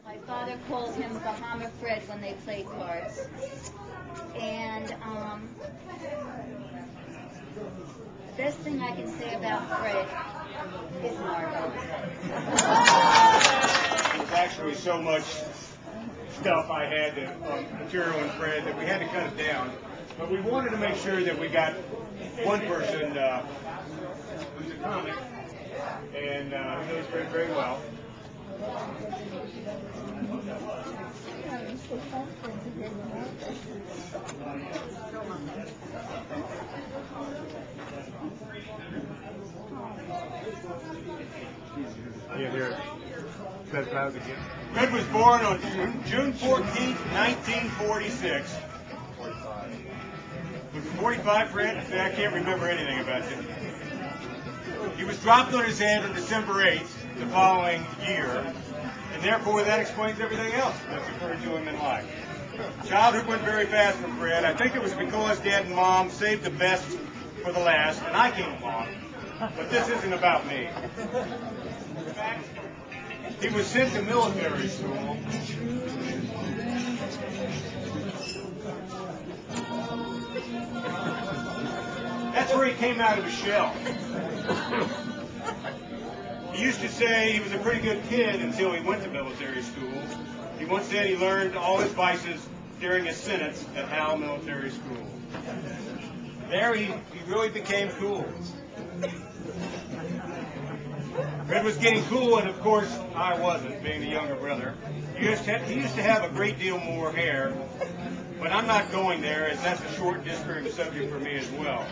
My father called him Bahama Fred when they played cards. And the best thing I can say about Fred is Margot. There's actually so much stuff I had, material in Fred, that we had to cut it down. But we wanted to make sure that we got one person who's a comic and knows Fred very well. Yeah, here. Says clouds again. Fred was born on June 14th, 1946. 45. Was it 45, Fred? I can't remember anything about it. He was dropped on his head on December 8th the following year, and therefore that explains everything else that's occurred to him in life. Childhood went very fast for Fred. I think it was because Dad and Mom saved the best for the last, and I came along. But this isn't about me. In fact, he was sent to military school. That's where he came out of his shell. He used to say he was a pretty good kid until he went to military school. He once said he learned all his vices during his sentence at Howell Military School. There he really became cool. Fred was getting cool, and of course I wasn't, being the younger brother. He used to have a great deal more hair, but I'm not going there, as that's a short disturbing subject for me as well.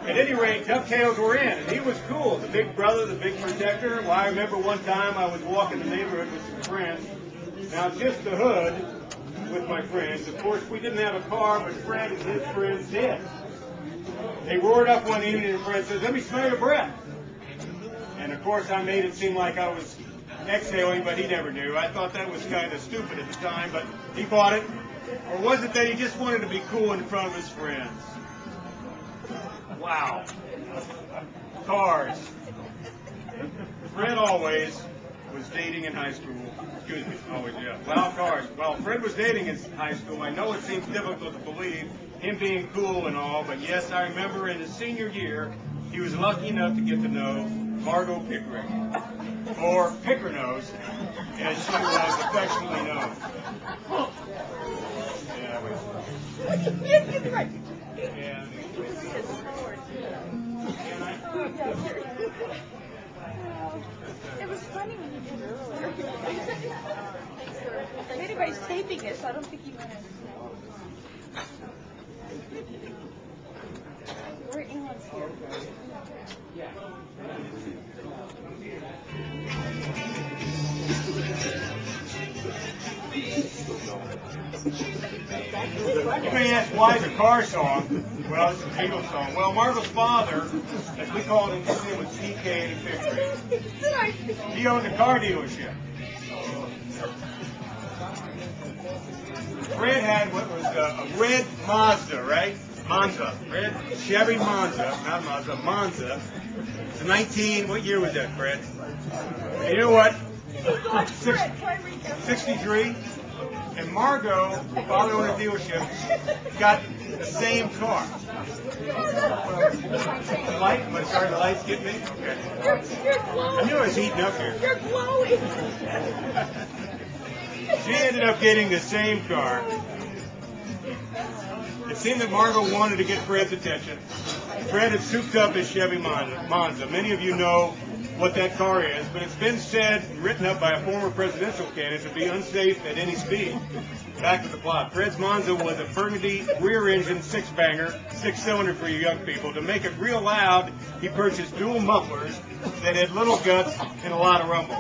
At any rate, DuckTales were in, and he was cool. The big brother, the big protector. Well, I remember one time I was walking the neighborhood with some friends. Now, just the hood with my friends. Of course, we didn't have a car, but Fred and his friends did. They roared up one evening, and Fred says, "Let me smell your breath." And, of course, I made it seem like I was exhaling, but he never knew. I thought that was kind of stupid at the time, but he bought it. Or was it that he just wanted to be cool in front of his friends? Wow. Cars. Fred always was dating in high school. Excuse me, always, yeah. Wow, cars. Well, Fred was dating in high school. I know it seems difficult to believe, him being cool and all, but yes, I remember in his senior year, he was lucky enough to get to know Margot Pickering, or Pickernose, as she was affectionately known. Yes, right. And It was funny when you did it earlier. If anybody's taping this, I don't think you want to know. We're Elon's here. You may ask, why the car song? Well, it's a Beatles song. Well, Margot's father, as we called him, his name was P.K. Pickering. He owned a car dealership. Fred had what was a red Mazda, right? Monza. Red Chevy Monza, not Mazda, Monza. It's what year was that, Fred? And you know what? 63. And Margot, father owned a dealership, got the same car. The light? Sorry, the lights get me? Okay. You're glowing. I knew I was heating up here. You're glowing. She ended up getting the same car. It seemed that Margot wanted to get Fred's attention. Fred had souped up his Chevy Monza. Many of you know what that car is, but it's been said, written up by a former presidential candidate, to be unsafe at any speed. Back to the plot. Fred's Monza was a burgundy rear-engine six-banger, six-cylinder for you young people. To make it real loud, he purchased dual mufflers that had little guts and a lot of rumble.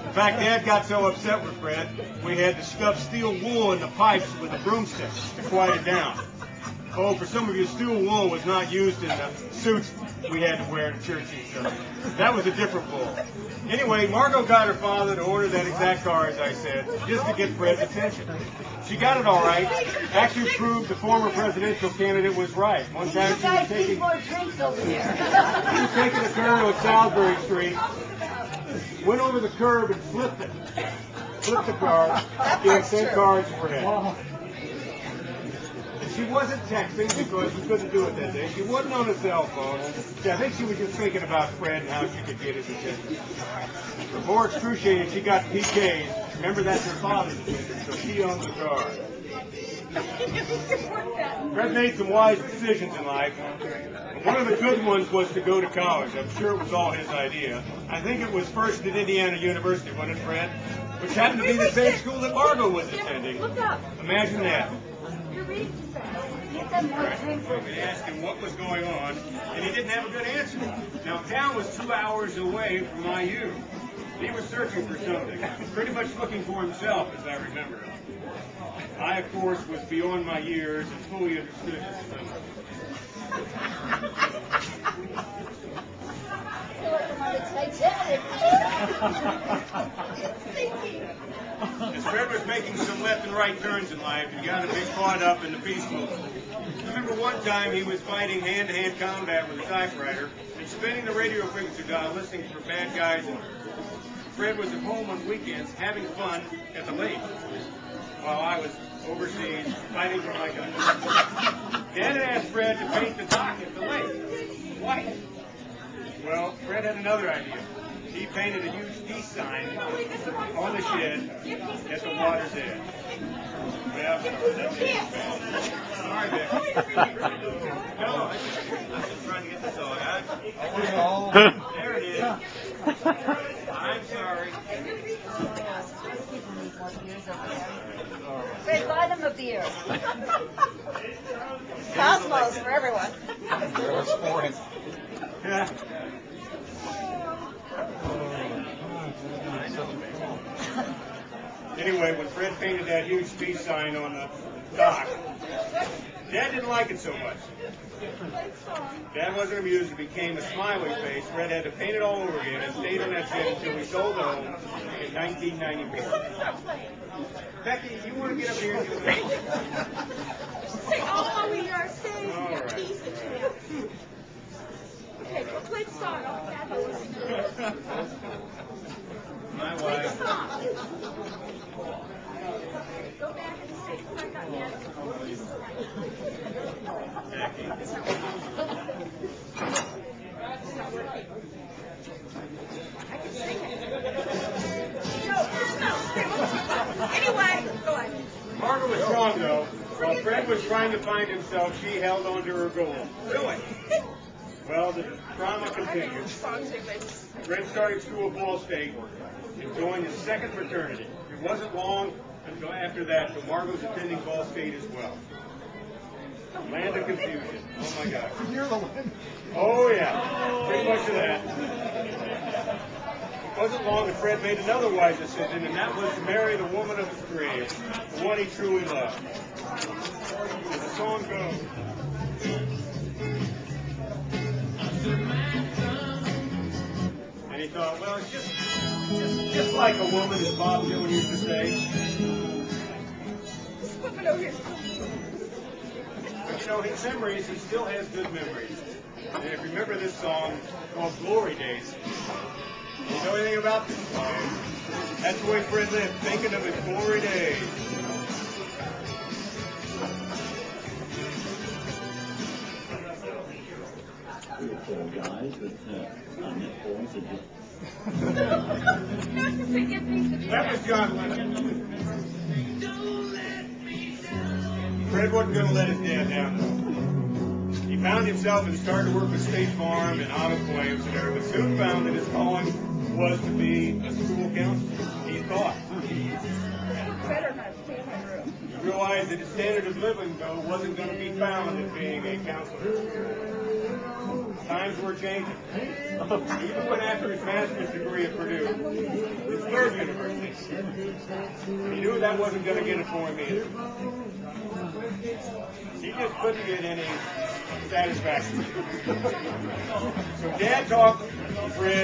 In fact, Dad got so upset with Fred, we had to stuff steel wool in the pipes with a broomstick to quiet it down. Oh, for some of you, steel wool was not used in the suits we had to wear to church and stuff. That was a different wool. Anyway, Margot got her father to order that exact car, as I said, just to get Fred's attention. She got it all right. Actually proved the former presidential candidate was right. One time she was taking more drinks over here. He was taking a turn on Salisbury Street, went over the curb and slipped it. flipped the card, gave 10 cards to Fred. She wasn't texting because she couldn't do it that day. She wasn't on a cell phone. I think she was just thinking about Fred and how she could get his attention. But more excruciating, she got PKs. Remember, that's her father's attention, so she owned the card. Fred made some wise decisions in life. One of the good ones was to go to college. I'm sure it was all his idea. I think it was first at Indiana University, wasn't it, Fred? Which happened to be the same school that Margot was attending. Imagine that. We asked him what was going on, and he didn't have a good answer. Now, town was 2 hours away from IU. He was searching for something, pretty much looking for himself, as I remember. I, of course, was beyond my years and fully understood his dilemma. As Fred was making some left and right turns in life, he got a bit caught up in the peace movement. I remember one time he was fighting hand-to-hand combat with a typewriter and spinning the radio frequency dial listening for bad guys. And Fred was at home on weekends having fun at the lake while I was overseas fighting for my country. Dad had asked Fred to paint the dock at the lake white. Well, Fred had another idea. He painted a huge peace sign on the shed at the water's edge. Well, sorry, Vic. No, I'm just trying to get this all out. There it is. I'm sorry. Fred, buy them a beer. Cosmos for everyone. Yeah. Anyway, when Fred painted that huge peace sign on the dock, Dad didn't like it so much. Dad wasn't amused. It became a smiley face. Fred had to paint it all over again and stayed on that set until we sold the home in 1994. Becky, you want to get up here and do that? Say, oh, we are saying All right. Okay, go play the song. I'll listen to it. My Play the wife. song. Go back and say, I got mad. Becky. I can sing it. No. Anyway, go on. Margaret was strong, though. While Fred was trying to find himself, she held on to her goal. Really? Well, the drama continued. Fred started school at Ball State and joined his second fraternity. It wasn't long until after that, but Margot was attending Ball State as well. Land of confusion. Oh, my gosh. Oh, yeah. Pretty much of that. It wasn't long that Fred made another wise decision, and that was to marry the woman of his dreams, the one he truly loved. As the song goes. And he thought, well, it's just like a woman, as Bob Dylan used to say. But you know, his memories, he still has good memories. And if you remember this song called Glory Days, you know anything about this song? That's the way Fred lived, thinking of his glory days. That was John Lennon. Fred wasn't going to let his dad down, though. He found himself and started to work with State Farm and autoclaves and everything, but soon found that his calling was to be a school counselor. He thought. He realized that his standard of living, though, wasn't going to be found in being a counselor. Times were changing. Even when after his master's degree at Purdue, his third university, he knew that wasn't going to get it for him either. He just couldn't get any satisfaction. So Dad talked to Fred.